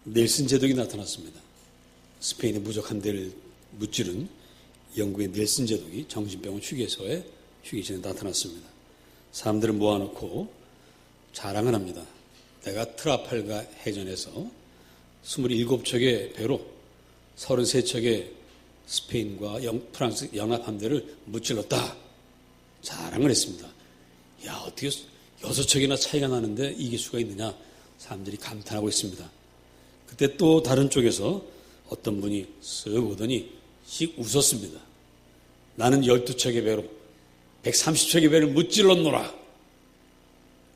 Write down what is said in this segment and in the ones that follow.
넬슨 제독이 나타났습니다. 스페인의 무적한 데를 무찌른 영국의 넬슨 제독이 정신병원 휴게소에 휴게실에 나타났습니다. 사람들을 모아놓고 자랑을 합니다. 내가 트라팔가 해전에서 27척의 배로 33척의 스페인과 프랑스 연합함대를 무찔렀다. 자랑을 했습니다. 야, 어떻게 6척이나 차이가 나는데 이길 수가 있느냐. 사람들이 감탄하고 있습니다. 그때 또 다른 쪽에서 어떤 분이 쓱 오더니 씩 웃었습니다. 나는 12척의 배로 130척의 배를 무찔렀노라.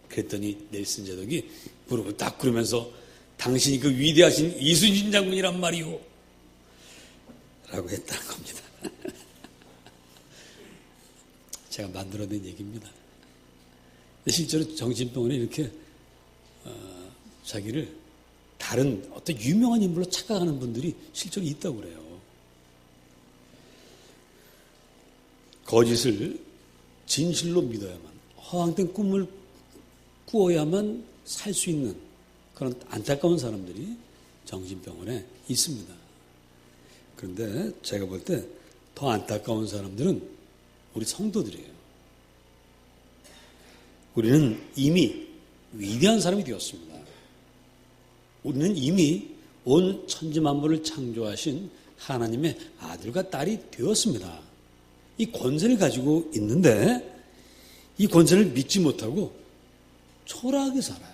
그랬더니 넬슨 제독이 무릎을 딱 꿇으면서 당신이 그 위대하신 이순신 장군이란 말이오. 라고 했다는 겁니다. 제가 만들어낸 얘기입니다. 실제로 정신병원에 이렇게 자기를 다른 어떤 유명한 인물로 착각하는 분들이 실제로 있다고 그래요. 거짓을 진실로 믿어야만, 허황된 꿈을 꾸어야만 살 수 있는 그런 안타까운 사람들이 정신병원에 있습니다. 그런데 제가 볼 때 더 안타까운 사람들은 우리 성도들이에요. 우리는 이미 위대한 사람이 되었습니다. 우리는 이미 온 천지만물을 창조하신 하나님의 아들과 딸이 되었습니다. 이 권세를 가지고 있는데 이 권세를 믿지 못하고 초라하게 살아요.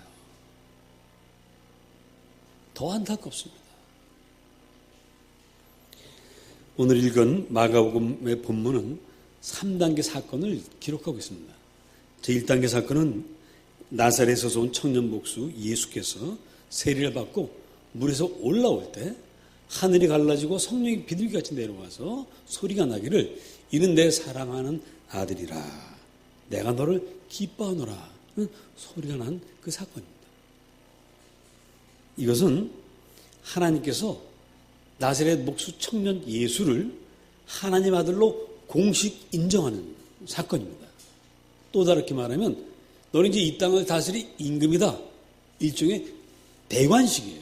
더 안타깝습니다. 오늘 읽은 마가복음의 본문은 3단계 사건을 기록하고 있습니다. 제1단계 사건은 나사렛에서 온 청년 목수 예수께서 세례를 받고 물에서 올라올 때 하늘이 갈라지고 성령이 비둘기같이 내려와서 소리가 나기를 이는 내 사랑하는 아들이라 내가 너를 기뻐하노라 소리가 난 그 사건입니다. 이것은 하나님께서 나사렛 목수 청년 예수를 하나님 아들로 공식 인정하는 사건입니다. 또 다르게 말하면 너는 이제 이 땅을 다스릴 임금이다. 일종의 대관식이에요.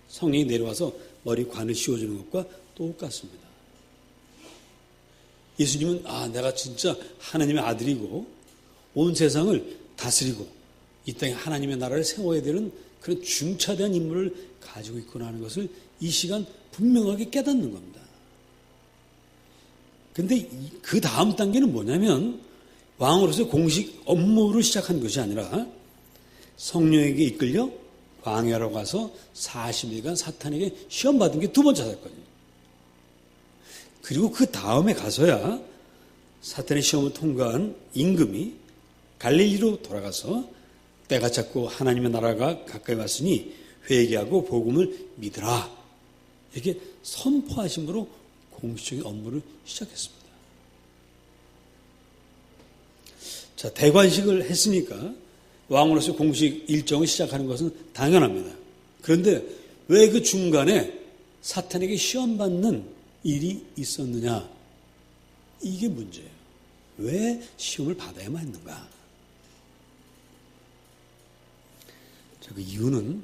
성령이 내려와서 머리 관을 씌워주는 것과 똑같습니다. 예수님은 내가 진짜 하나님의 아들이고 온 세상을 다스리고 이 땅에 하나님의 나라를 세워야 되는 그런 중차대한 임무를 가지고 있구나 하는 것을 이 시간 분명하게 깨닫는 겁니다. 그런데 그 다음 단계는 뭐냐면 왕으로서 공식 업무를 시작한 것이 아니라 성령에게 이끌려 광야로 가서 40일간 사탄에게 시험받은 게 두 번째 사건이에요. 그리고 그 다음에 가서야 사탄의 시험을 통과한 임금이 갈릴리로 돌아가서 때가 찼고 하나님의 나라가 가까이 왔으니 회개하고 복음을 믿으라. 이렇게 선포하심으로 공식적인 업무를 시작했습니다. 자, 대관식을 했으니까 왕으로서 공식 일정을 시작하는 것은 당연합니다. 그런데 왜 그 중간에 사탄에게 시험받는 일이 있었느냐? 이게 문제예요. 왜 시험을 받아야만 했는가? 자, 그 이유는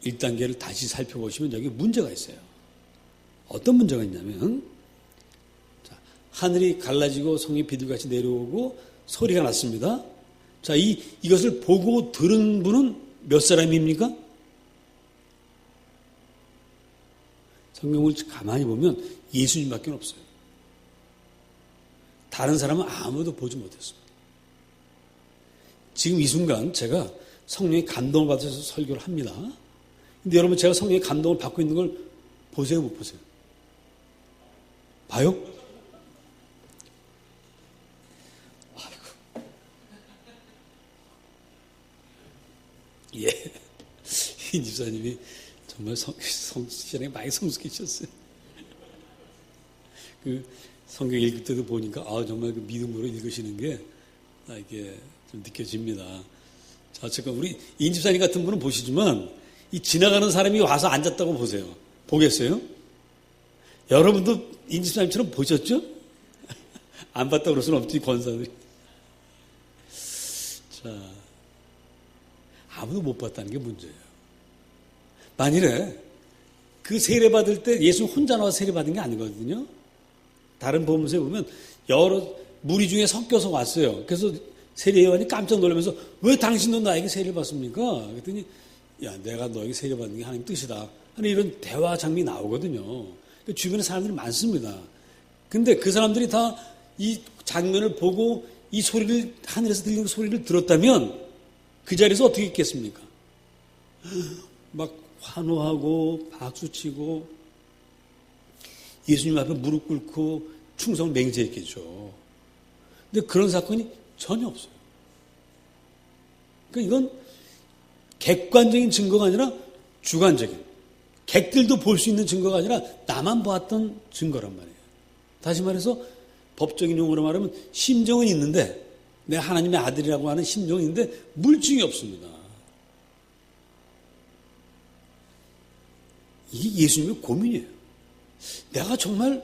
1단계를 다시 살펴보시면 여기 문제가 있어요. 어떤 문제가 있냐면 자, 하늘이 갈라지고 성이 비둘기같이 내려오고 소리가 났습니다. 자, 이것을 보고 들은 분은 몇 사람입니까? 성경을 가만히 보면 예수님밖에 없어요. 다른 사람은 아무도 보지 못했습니다. 지금 이 순간 제가 성령의 감동을 받아서 설교를 합니다. 근데 여러분 제가 성령의 감동을 받고 있는 걸 보세요, 못 보세요? 봐요? 아이고. 예. 이 집사님이 정말 시간에 많이 성숙해지셨어요. 그 성경 읽을 때도 보니까 정말 그 믿음으로 읽으시는 게 이게 좀 느껴집니다. 자, 잠깐 우리 인 집사님 같은 분은 보시지만 이 지나가는 사람이 와서 앉았다고 보세요. 보겠어요? 여러분도 인 집사님처럼 보셨죠? 안 봤다고 그럴 수는 없지, 권사들이. 자, 아무도 못 봤다는 게 문제예요. 만일에 그 세례받을 때 예수 혼자 나와 세례받은 게 아니거든요. 다른 복음서에 보면 여러 무리 중에 섞여서 왔어요. 그래서 세례요한이 깜짝 놀라면서 왜 당신도 나에게 세례를 받습니까? 그랬더니 야, 내가 너에게 세례받는 게 하나님 뜻이다 하는 이런 대화 장면이 나오거든요. 주변에 사람들이 많습니다. 근데 그 사람들이 다 이 장면을 보고 이 소리를, 하늘에서 들리는 소리를 들었다면 그 자리에서 어떻게 있겠습니까? 막 환호하고 박수치고 예수님 앞에 무릎 꿇고 충성을 맹세했겠죠. 근데 그런 사건이 전혀 없어요. 그러니까 이건 객관적인 증거가 아니라 주관적인, 객들도 볼 수 있는 증거가 아니라 나만 보았던 증거란 말이에요. 다시 말해서 법적인 용어로 말하면 심정은 있는데, 내 하나님의 아들이라고 하는 심정은 있는데 물증이 없습니다. 이게 예수님의 고민이에요. 내가 정말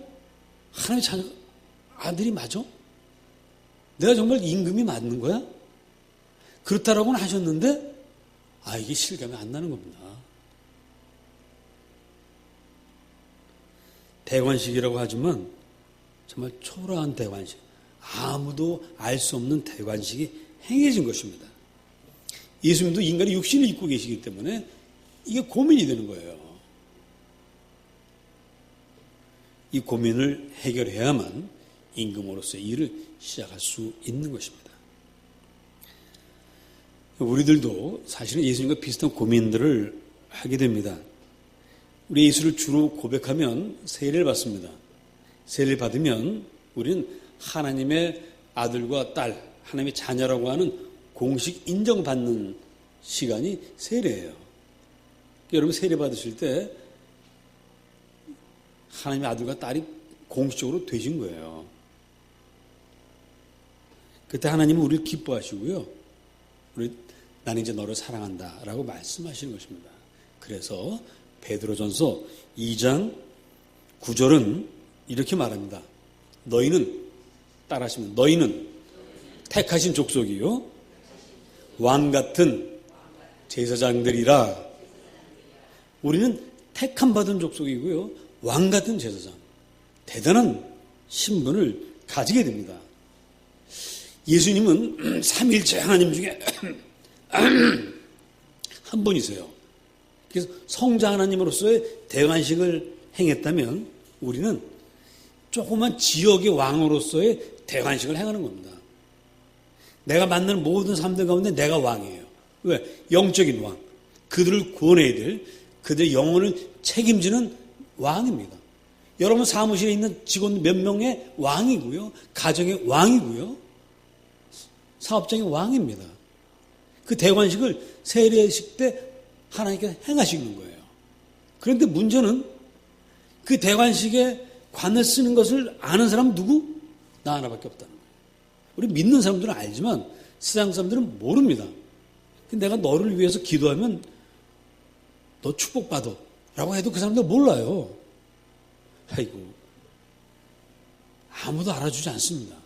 하나님의 자녀, 아들이 맞아? 내가 정말 임금이 맞는 거야? 그렇다라고는 하셨는데 이게 실감이 안 나는 겁니다. 대관식이라고 하지만 정말 초라한 대관식, 아무도 알 수 없는 대관식이 행해진 것입니다. 예수님도 인간의 육신을 입고 계시기 때문에 이게 고민이 되는 거예요. 이 고민을 해결해야만 임금으로서의 일을 시작할 수 있는 것입니다. 우리들도 사실은 예수님과 비슷한 고민들을 하게 됩니다. 우리 예수를 주로 고백하면 세례를 받습니다. 세례를 받으면 우리는 하나님의 아들과 딸, 하나님의 자녀라고 하는 공식 인정받는 시간이 세례예요. 여러분 세례 받으실 때 하나님의 아들과 딸이 공식적으로 되신 거예요. 그때 하나님은 우리를 기뻐하시고요. 나는 이제 너를 사랑한다 라고 말씀하시는 것입니다. 그래서 베드로전서 2장 9절은 이렇게 말합니다. 너희는, 따라하시면, 너희는 택하신 족속이요 왕 같은 제사장들이라. 우리는 택함 받은 족속이고요 왕 같은 제사장, 대단한 신분을 가지게 됩니다. 예수님은 삼위일체 하나님 중에 한 분이세요. 그래서 성자 하나님으로서의 대관식을 행했다면 우리는 조그만 지역의 왕으로서의 대관식을 행하는 겁니다. 내가 만나는 모든 사람들 가운데 내가 왕이에요. 왜? 영적인 왕. 그들을 구원해야 될, 그들의 영혼을 책임지는 왕입니다. 여러분 사무실에 있는 직원 몇 명의 왕이고요. 가정의 왕이고요. 사업장의 왕입니다. 그 대관식을 세례식 때 하나님께서 행하시는 거예요. 그런데 문제는 그 대관식에 관을 쓰는 것을 아는 사람은 누구? 나 하나밖에 없다는 거예요. 우리 믿는 사람들은 알지만 세상 사람들은 모릅니다. 내가 너를 위해서 기도하면 너 축복받아 라고 해도 그 사람들 몰라요. 아이고, 아무도 알아주지 않습니다.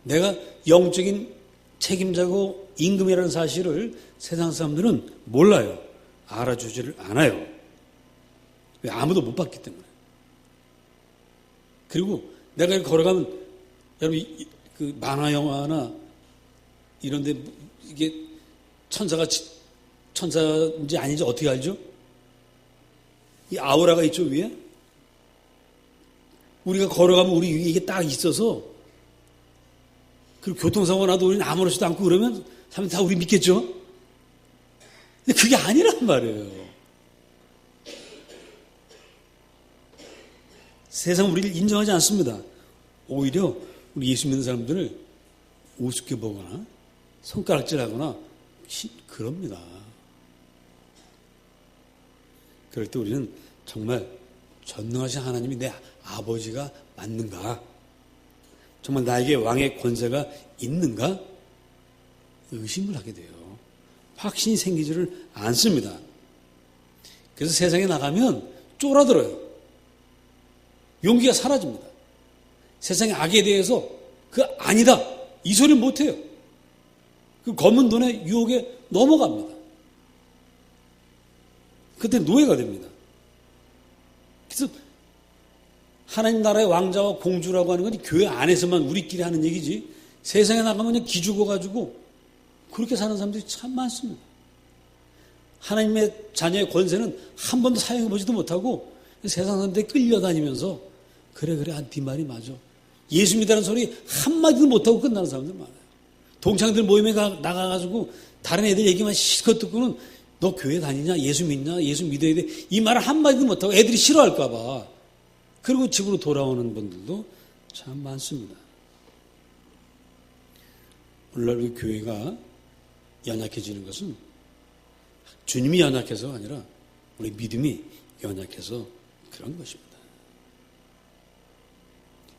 내가 영적인 책임자고 임금이라는 사실을 세상 사람들은 몰라요. 알아주지를 않아요. 왜? 아무도 못 봤기 때문에. 그리고 내가 이렇게 걸어가면, 여러분, 그 만화 영화나 이런데 이게 천사인지 아닌지 어떻게 알죠? 이 아우라가 있죠, 위에? 우리가 걸어가면 우리 위에 이게 딱 있어서, 그리고 교통사고가 나도 우리는 아무렇지도 않고 그러면 사람들이 다 우리 믿겠죠? 근데 그게 아니란 말이에요. 세상은 우리를 인정하지 않습니다. 오히려 우리 예수 믿는 사람들을 우습게 보거나 손가락질하거나 그럽니다. 그럴 때 우리는 정말 전능하신 하나님이 내 아버지가 맞는가? 정말 나에게 왕의 권세가 있는가? 의심을 하게 돼요. 확신이 생기지를 않습니다. 그래서 세상에 나가면 쫄아들어요. 용기가 사라집니다. 세상의 악에 대해서 그 아니다 이 소리를 못해요. 그 검은 돈의 유혹에 넘어갑니다. 그때 노예가 됩니다. 그래서 하나님 나라의 왕자와 공주라고 하는 건 교회 안에서만 우리끼리 하는 얘기지, 세상에 나가면 그냥 기죽어가지고 그렇게 사는 사람들이 참 많습니다. 하나님의 자녀의 권세는 한 번도 사용해보지도 못하고 세상 사람들이 끌려다니면서 그래 네 말이 맞아, 예수 믿다는 소리 한마디도 못하고 끝나는 사람들 많아요. 동창들 모임에 나가가지고 다른 애들 얘기만 실컷 듣고는 너 교회 다니냐, 예수 믿냐, 예수 믿어야 돼, 이 말을 한마디도 못하고 애들이 싫어할까 봐 그리고 집으로 돌아오는 분들도 참 많습니다. 오늘날 우리 교회가 연약해지는 것은 주님이 연약해서가 아니라 우리 믿음이 연약해서 그런 것입니다.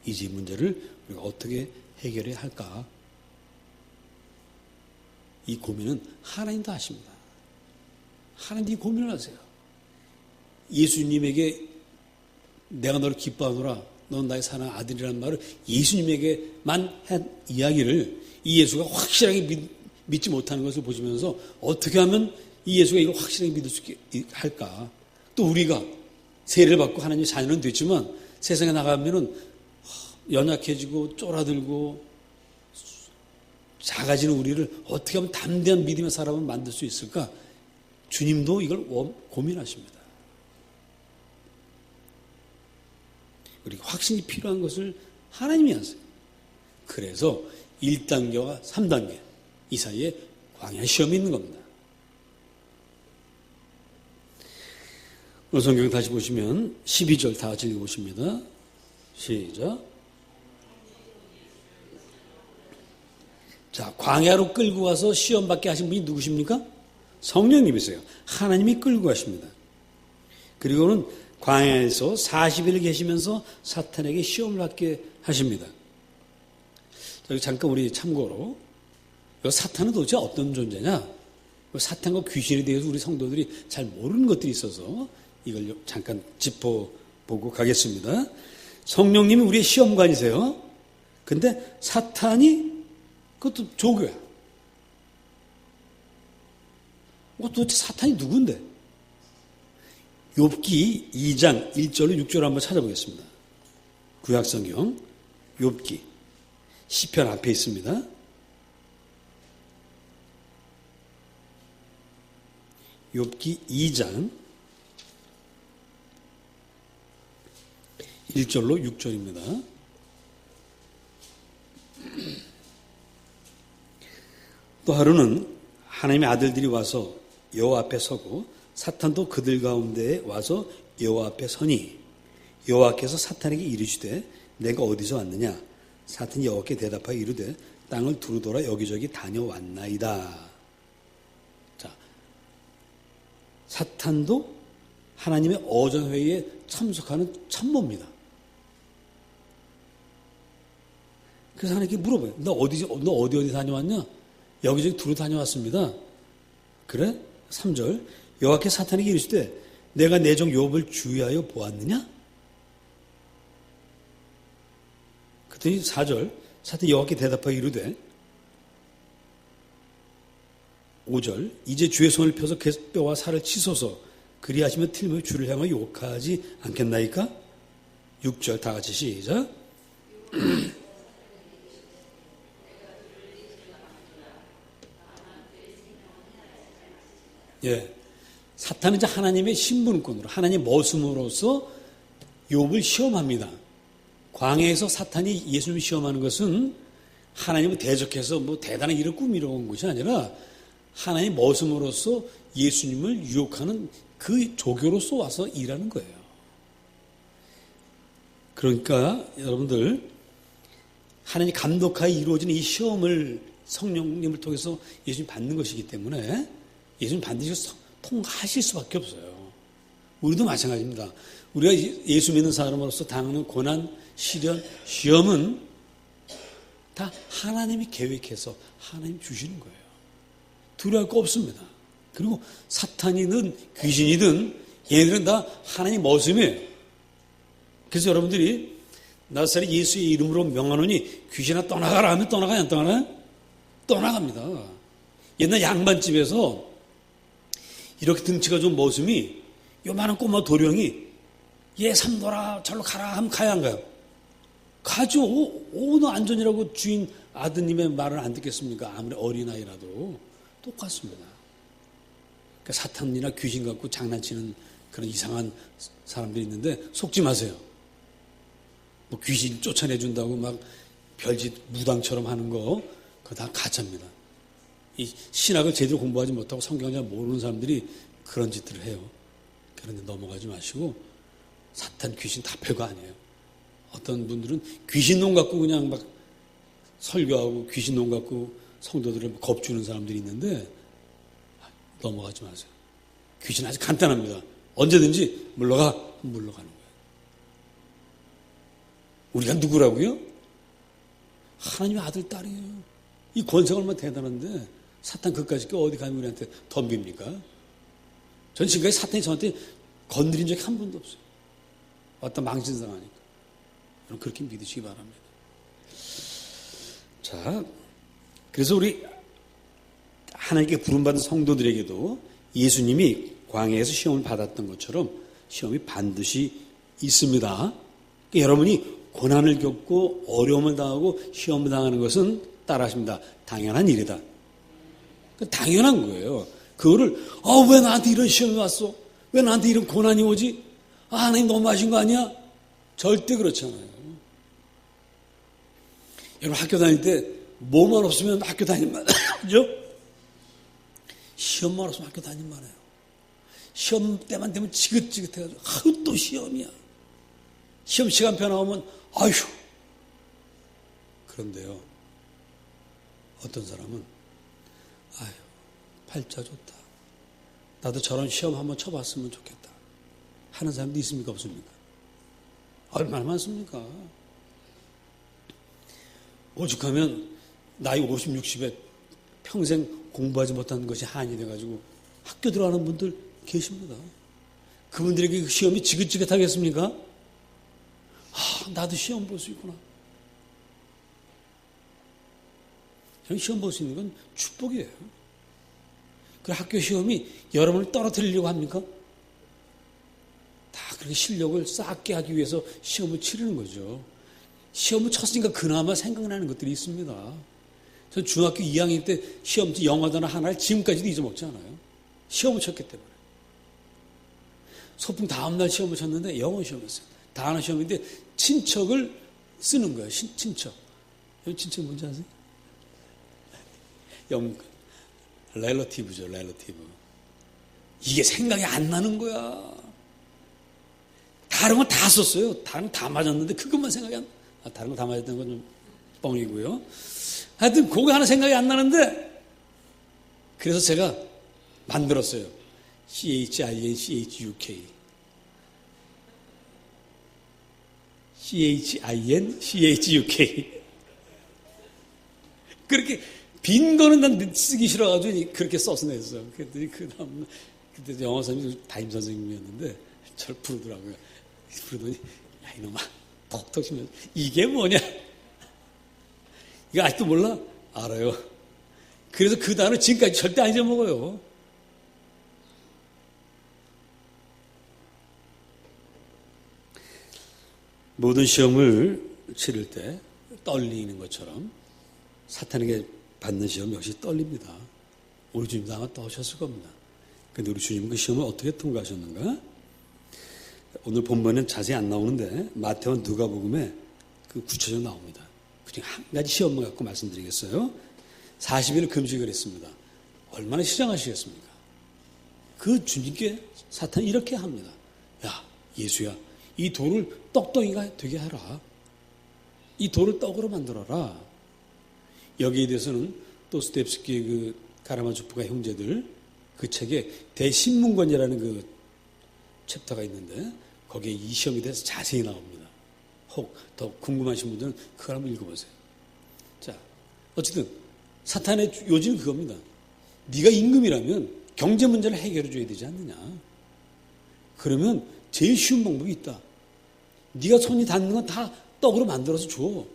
이제 이 문제를 우리가 어떻게 해결해야 할까? 이 고민은 하나님도 하십니다. 하나님이 고민을 하세요. 예수님에게 내가 너를 기뻐하노라, 넌 나의 사랑하는 아들이라는 말을 예수님에게만 한 이야기를 이 예수가 확실하게 믿지 못하는 것을 보시면서 어떻게 하면 이 예수가 이걸 확실하게 믿을 수 있게 할까? 또 우리가 세례를 받고 하나님의 자녀는 됐지만 세상에 나가면은 연약해지고 쫄아들고 작아지는 우리를 어떻게 하면 담대한 믿음의 사람을 만들 수 있을까? 주님도 이걸 고민하십니다. 우리가 확신이 필요한 것을 하나님이 하세요. 그래서 1단계와 3단계 이 사이에 광야 시험이 있는 겁니다. 오늘 성경 다시 보시면 12절 다 같이 읽어보십니다. 시작. 자, 광야로 끌고 가서 시험 받게 하신 분이 누구십니까? 성령님이세요. 하나님이 끌고 가십니다. 그리고는 광야에서 40일 계시면서 사탄에게 시험을 받게 하십니다. 여기 잠깐 우리 참고로 사탄은 도대체 어떤 존재냐? 사탄과 귀신에 대해서 우리 성도들이 잘 모르는 것들이 있어서 이걸 잠깐 짚어보고 가겠습니다. 성령님이 우리의 시험관이세요. 근데 사탄이 그것도 조교야. 도대체 사탄이 누군데? 욥기 2장 1절로 6절 한번 찾아보겠습니다. 구약성경 욥기 시편 앞에 있습니다. 욥기 2장 1절로 6절입니다. 또 하루는 하나님의 아들들이 와서 여호와 앞에 서고 사탄도 그들 가운데에 와서 여호와 앞에 서니 여호와께서 사탄에게 이르시되 내가 어디서 왔느냐? 사탄이 여호와께 대답하여 이르되 땅을 두루돌아 여기저기 다녀왔나이다. 자, 사탄도 하나님의 어전회의에 참석하는 참모입니다. 그래서 하나님께 물어봐요. 너 어디 다녀왔냐? 여기저기 두루 다녀왔습니다. 그래? 3절 여호와께 사탄에게 이르시되 내가 내 종 욥을 주의하여 보았느냐? 그랬더니 4절 사탄이 여호와께 대답하여 이르되 5절 이제 주의 손을 펴서 뼈와 살을 치소서 그리하시면 틀림없이 주를 향하여 욕하지 않겠나이까? 6절 다 같이 시작. 예, 사탄은 이제 하나님의 신분권으로 하나님의 머슴으로서 욥을 시험합니다. 광야에서 사탄이 예수님을 시험하는 것은 하나님을 대적해서 뭐 대단한 일을 꾸미러 온 것이 아니라 하나님의 머슴으로서 예수님을 유혹하는 그 조교로서 와서 일하는 거예요. 그러니까 여러분들 하나님 감독하에 이루어지는 이 시험을 성령님을 통해서 예수님 받는 것이기 때문에 예수님 반드시 통과하실 수밖에 없어요. 우리도 마찬가지입니다. 우리가 예수 믿는 사람으로서 당하는 고난, 시련, 시험은 다 하나님이 계획해서 하나님 주시는 거예요. 두려워할 거 없습니다. 그리고 사탄이든 귀신이든 얘네들은 다 하나님 머슴이에요. 그래서 여러분들이 나사렛 예수의 이름으로 명하노니 귀신아 떠나가라 하면 떠나가냐 안 떠나가요? 떠나갑니다. 옛날 양반집에서 이렇게 등치가 좀 머슴이 요만한 꼬마 도령이 얘 삼둬라 절로 가라 하면 가야 안 가요? 가죠. 너 안전이라고 주인 아드님의 말을 안 듣겠습니까? 아무리 어린아이라도 똑같습니다. 그러니까 사탄이나 귀신 갖고 장난치는 그런 이상한 사람들이 있는데 속지 마세요. 뭐 귀신 쫓아내준다고 막 별짓 무당처럼 하는 거 그거 다 가짜입니다. 이 신학을 제대로 공부하지 못하고 성경을 잘 모르는 사람들이 그런 짓들을 해요. 그런데 넘어가지 마시고 사탄 귀신 다 별거 아니에요. 어떤 분들은 귀신놈 갖고 그냥 막 설교하고 귀신놈 갖고 성도들을 겁주는 사람들이 있는데 넘어가지 마세요. 귀신 아주 간단합니다. 언제든지 물러가는 거예요. 우리가 누구라고요? 하나님의 아들, 딸이에요. 이 권세가 얼마나 대단한데 사탄 그까짓 게 어디 가면 우리한테 덤빕니까? 전 지금까지 사탄이 저한테 건드린 적이 한 번도 없어요. 왔다 망신당하니까. 여러분 그렇게 믿으시기 바랍니다. 자, 그래서 우리 하나님께 부름받은 성도들에게도 예수님이 광야에서 시험을 받았던 것처럼 시험이 반드시 있습니다. 그러니까 여러분이 고난을 겪고 어려움을 당하고 시험을 당하는 것은 따라하십니다. 당연한 일이다. 당연한 거예요. 그거를 왜 나한테 이런 시험이 왔어? 왜 나한테 이런 고난이 오지? 하나님 너무하신 거 아니야? 절대 그렇지 않아요. 여러분 학교 다닐 때 뭐만 없으면 학교 다니면 그죠? 시험만 없으면 학교 다니면 해요. 시험 때만 되면 지긋지긋해가지고 또 시험이야. 시험 시간표 나오면 아휴. 그런데요. 어떤 사람은 아휴 팔자 좋다. 나도 저런 시험 한번 쳐봤으면 좋겠다. 하는 사람도 있습니까 없습니까? 얼마나 많습니까? 오죽하면 나이 50, 60에 평생 공부하지 못한 것이 한이 돼가지고 학교 들어가는 분들 계십니다. 그분들에게 그 시험이 지긋지긋하겠습니까? 나도 시험 볼 수 있구나. 저는 시험 볼 수 있는 건 축복이에요. 그 학교 시험이 여러분을 떨어뜨리려고 합니까? 다 그렇게 실력을 쌓게 하기 위해서 시험을 치르는 거죠. 시험을 쳤으니까 그나마 생각나는 것들이 있습니다. 전 중학교 2학년 때 시험 영어 단어 하나를 지금까지도 잊어먹지 않아요. 시험을 쳤기 때문에. 소풍 다음날 시험을 쳤는데 영어 시험이었어요. 단어 시험인데 친척을 쓰는 거예요. 친척. 친척 뭔지 아세요? 렐러티브죠. 렐러티브. 이게 생각이 안 나는 거야. 다른 건 다 썼어요. 다른 건 다 맞았는데 그것만 생각이 안 나. 다른 건 다 맞았던 건 좀 뻥이고요. 하여튼 그거 하나 생각이 안 나는데 그래서 제가 만들었어요. CHIN-CHUK. CHIN-CHUK. 그렇게 빈 거는 난 쓰기 싫어가지고 그렇게 써서 냈어요. 그랬더니 그 다음 그때 영어 선생님이 담임 선생님이었는데 저를 부르더라고요. 부르더니 야 이놈아 톡톡 치면서 이게 뭐냐? 이거 아직도 몰라? 알아요. 그래서 그 단어 지금까지 절대 안 잊어먹어요. 모든 시험을 치를 때 떨리는 것처럼 사탄에게 받는 시험 역시 떨립니다. 우리 주님도 아마 떠오셨을 겁니다. 그런데 우리 주님은 그 시험을 어떻게 통과하셨는가? 오늘 본문은 자세히 안 나오는데 마태와 누가복음에 그 구체적으로 나옵니다. 그중 한 가지 시험만 갖고 말씀드리겠어요. 40일 금식을 했습니다. 얼마나 시장하시겠습니까? 그 주님께 사탄이 이렇게 합니다. 야 예수야 이 돌을 떡덩이가 되게 하라. 이 돌을 떡으로 만들어라. 여기에 대해서는 도스토옙스키의 그 가라마조프가 형제들 그 책에 대신문관이라는 그 챕터가 있는데 거기에 이 시험에 대해서 자세히 나옵니다. 혹 더 궁금하신 분들은 그걸 한번 읽어보세요. 자, 어쨌든 사탄의 요지는 그겁니다. 네가 임금이라면 경제 문제를 해결해 줘야 되지 않느냐. 그러면 제일 쉬운 방법이 있다. 네가 손이 닿는 건 다 떡으로 만들어서 줘.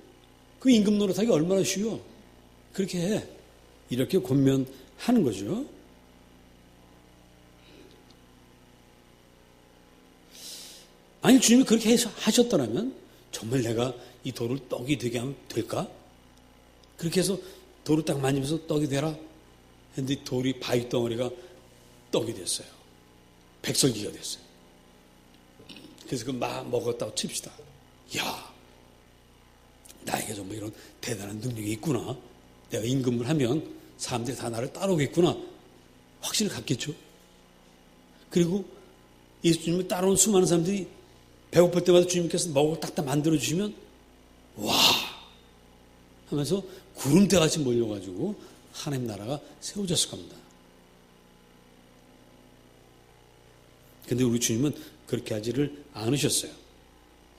그 임금 노릇하기 얼마나 쉬워. 그렇게 해. 이렇게 권면하는 거죠. 아니, 주님이 그렇게 하셨더라면 정말 내가 이 돌을 떡이 되게 하면 될까? 그렇게 해서 돌을 딱 만지면서 떡이 되라 했는데 돌이 바위 덩어리가 떡이 됐어요. 백설기가 됐어요. 그래서 그 막 먹었다고 칩시다. 야, 나에게 정말 이런 대단한 능력이 있구나. 내가 임금을 하면 사람들이 다 나를 따라오겠구나. 확신을 갖겠죠. 그리고 예수님을 따라온 수많은 사람들이 배고플 때마다 주님께서 먹을 딱딱 만들어주시면 와 하면서 구름대같이 몰려가지고 하나님 나라가 세워졌을 겁니다. 그런데 우리 주님은 그렇게 하지를 않으셨어요.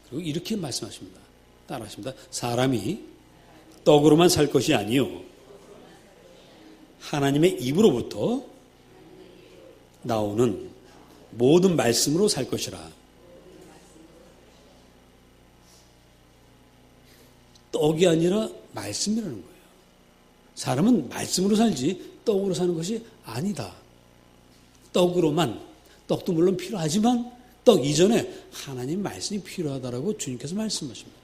그리고 이렇게 말씀하십니다. 따라하십니다. 사람이 떡으로만 살 것이 아니요 하나님의 입으로부터 나오는 모든 말씀으로 살 것이라. 떡이 아니라 말씀이라는 거예요. 사람은 말씀으로 살지 떡으로 사는 것이 아니다. 떡으로만, 떡도 물론 필요하지만 떡 이전에 하나님 말씀이 필요하다라고 주님께서 말씀하십니다.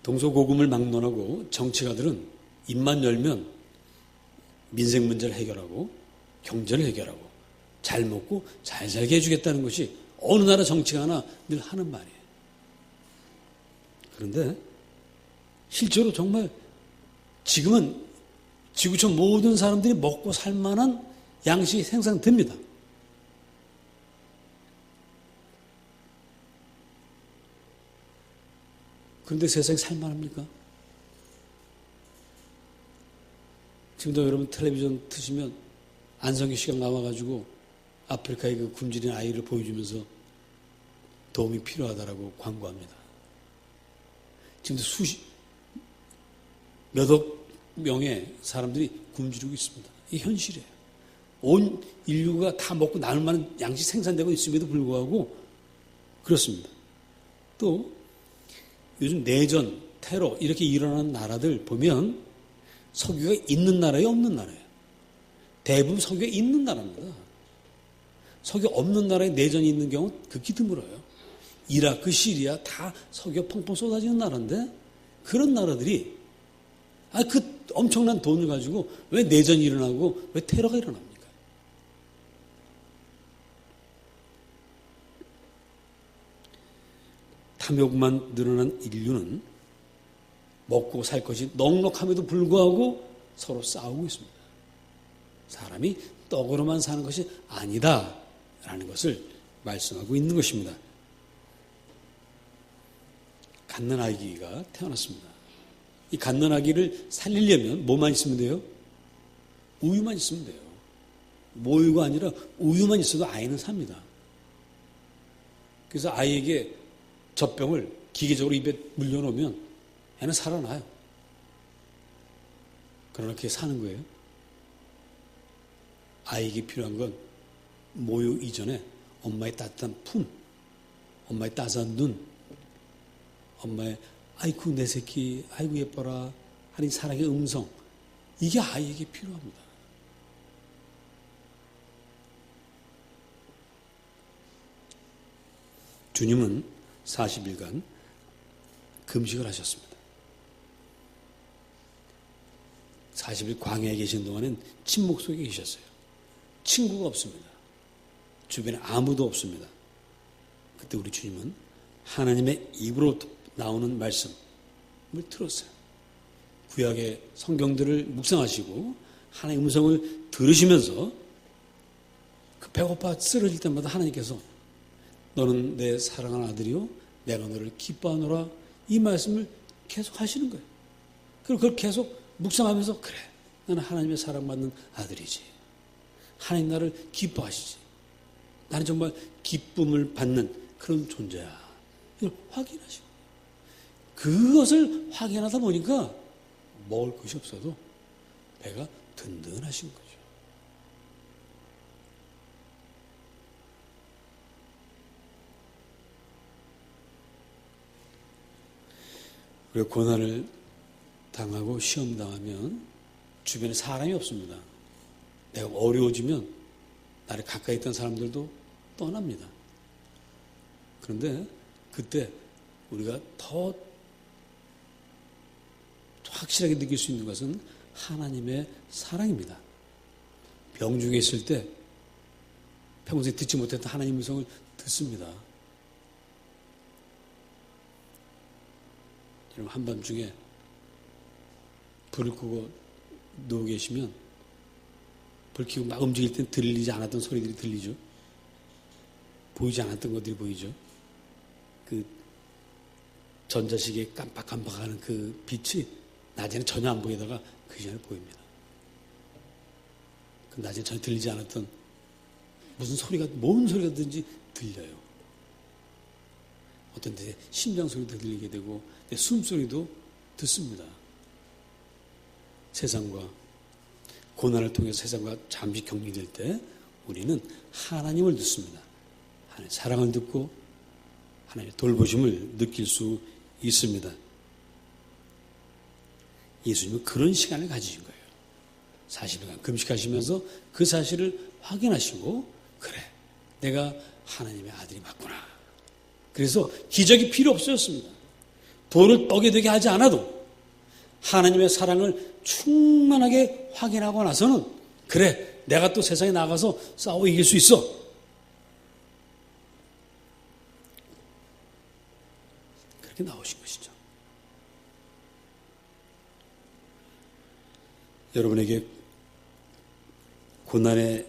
동서고금을 막론하고 정치가들은 입만 열면 민생 문제를 해결하고 경제를 해결하고 잘 먹고 잘 살게 해주겠다는 것이 어느 나라 정치가 하나 늘 하는 말이에요. 그런데 실제로 정말 지금은 지구촌 모든 사람들이 먹고 살 만한 양식이 생산됩니다. 그런데 세상이 살만합니까? 지금도 여러분 텔레비전 트시면 안성기 씨가 나와가지고 아프리카의 그 굶주린 아이를 보여주면서 도움이 필요하다라고 광고합니다. 지금도 몇억 명의 사람들이 굶주리고 있습니다. 이게 현실이에요. 온 인류가 다 먹고 나눌 만한 양식 생산되고 있음에도 불구하고 그렇습니다. 또 요즘 내전, 테러 이렇게 일어나는 나라들 보면 석유가 있는 나라에 없는 나라예요. 대부분 석유가 있는 나라입니다. 석유 없는 나라에 내전이 있는 경우는 극히 드물어요. 이라크, 시리아 다 석유가 펑펑 쏟아지는 나라인데 그런 나라들이 그 엄청난 돈을 가지고 왜 내전이 일어나고 왜 테러가 일어납니까? 탐욕만 늘어난 인류는 먹고 살 것이 넉넉함에도 불구하고 서로 싸우고 있습니다. 사람이 떡으로만 사는 것이 아니다라는 것을 말씀하고 있는 것입니다. 갓난아기가 태어났습니다. 이 갓난아기를 살리려면 뭐만 있으면 돼요? 우유만 있으면 돼요. 모유가 아니라 우유만 있어도 아이는 삽니다. 그래서 아이에게 젖병을 기계적으로 입에 물려놓으면 애는 살아나요. 그러나 그게 사는 거예요. 아이에게 필요한 건 모유 이전에 엄마의 따뜻한 품, 엄마의 따스한 눈, 엄마의 아이고 내 새끼, 아이고 예뻐라 하는 사랑의 음성, 이게 아이에게 필요합니다. 주님은 40일간 금식을 하셨습니다. 40일 광야에 계신 동안엔 침묵 속에 계셨어요. 친구가 없습니다. 주변에 아무도 없습니다. 그때 우리 주님은 하나님의 입으로 나오는 말씀을 들었어요. 구약의 성경들을 묵상하시고 하나님의 음성을 들으시면서 그 배고파 쓰러질 때마다 하나님께서 너는 내 사랑하는 아들이요 내가 너를 기뻐하노라 이 말씀을 계속 하시는 거예요. 그리고 그걸 계속 묵상하면서 그래 나는 하나님의 사랑받는 아들이지. 하나님 나를 기뻐하시지. 나는 정말 기쁨을 받는 그런 존재야. 이걸 확인하시고 그것을 확인하다 보니까 먹을 것이 없어도 배가 든든하신 거죠. 그리고 고난을 당하고 시험 당하면 주변에 사람이 없습니다. 내가 어려워지면 나를 가까이 있던 사람들도 떠납니다. 그런데 그때 우리가 더 확실하게 느낄 수 있는 것은 하나님의 사랑입니다. 병중에 있을 때 평소에 듣지 못했던 하나님의 음성을 듣습니다. 여러분 한밤중에 불을 끄고 누워 계시면 불 켜고 막 움직일 땐 들리지 않았던 소리들이 들리죠. 보이지 않았던 것들이 보이죠. 그 전자시계 깜빡깜빡하는 그 빛이 낮에는 전혀 안 보이다가 그 시간에 보입니다. 그 낮에는 전혀 들리지 않았던 무슨 소리가, 뭔 소리가 든지 들려요. 어떤 데 심장 소리도 들리게 되고 내 숨소리도 듣습니다. 세상과 고난을 통해서 세상과 잠시 격리될 때 우리는 하나님을 듣습니다. 하나님의 사랑을 듣고 하나님의 돌보심을 느낄 수 있습니다. 예수님은 그런 시간을 가지신 거예요. 40일간 금식하시면서 그 사실을 확인하시고 그래, 내가 하나님의 아들이 맞구나. 그래서 기적이 필요 없었습니다. 돌을 떡이 되게 하지 않아도 하나님의 사랑을 충만하게 확인하고 나서는 그래, 내가 또 세상에 나가서 싸워 이길 수 있어. 그렇게 나오신 것이죠. 여러분에게 고난의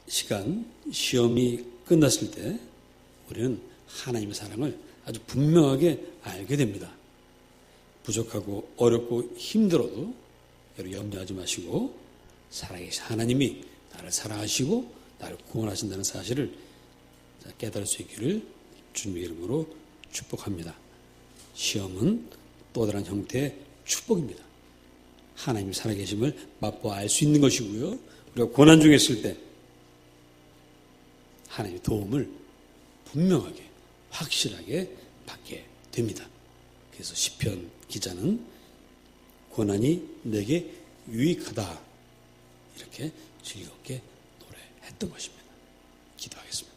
시간, 시험이 끝났을 때 우리는 하나님의 사랑을 아주 분명하게 알게 됩니다. 부족하고 어렵고 힘들어도 여러분 염려하지 마시고 살아계신 하나님이 나를 사랑하시고 나를 구원하신다는 사실을 깨달을 수 있기를 주님의 이름으로 축복합니다. 시험은 또 다른 형태의 축복입니다. 하나님이 살아계심을 맛보아 알 수 있는 것이고요. 우리가 고난 중에 있을 때 하나님의 도움을 분명하게 확실하게 받게 됩니다. 그래서 시편 기자는 고난이 내게 유익하다 이렇게 즐겁게 노래했던 것입니다. 기도하겠습니다.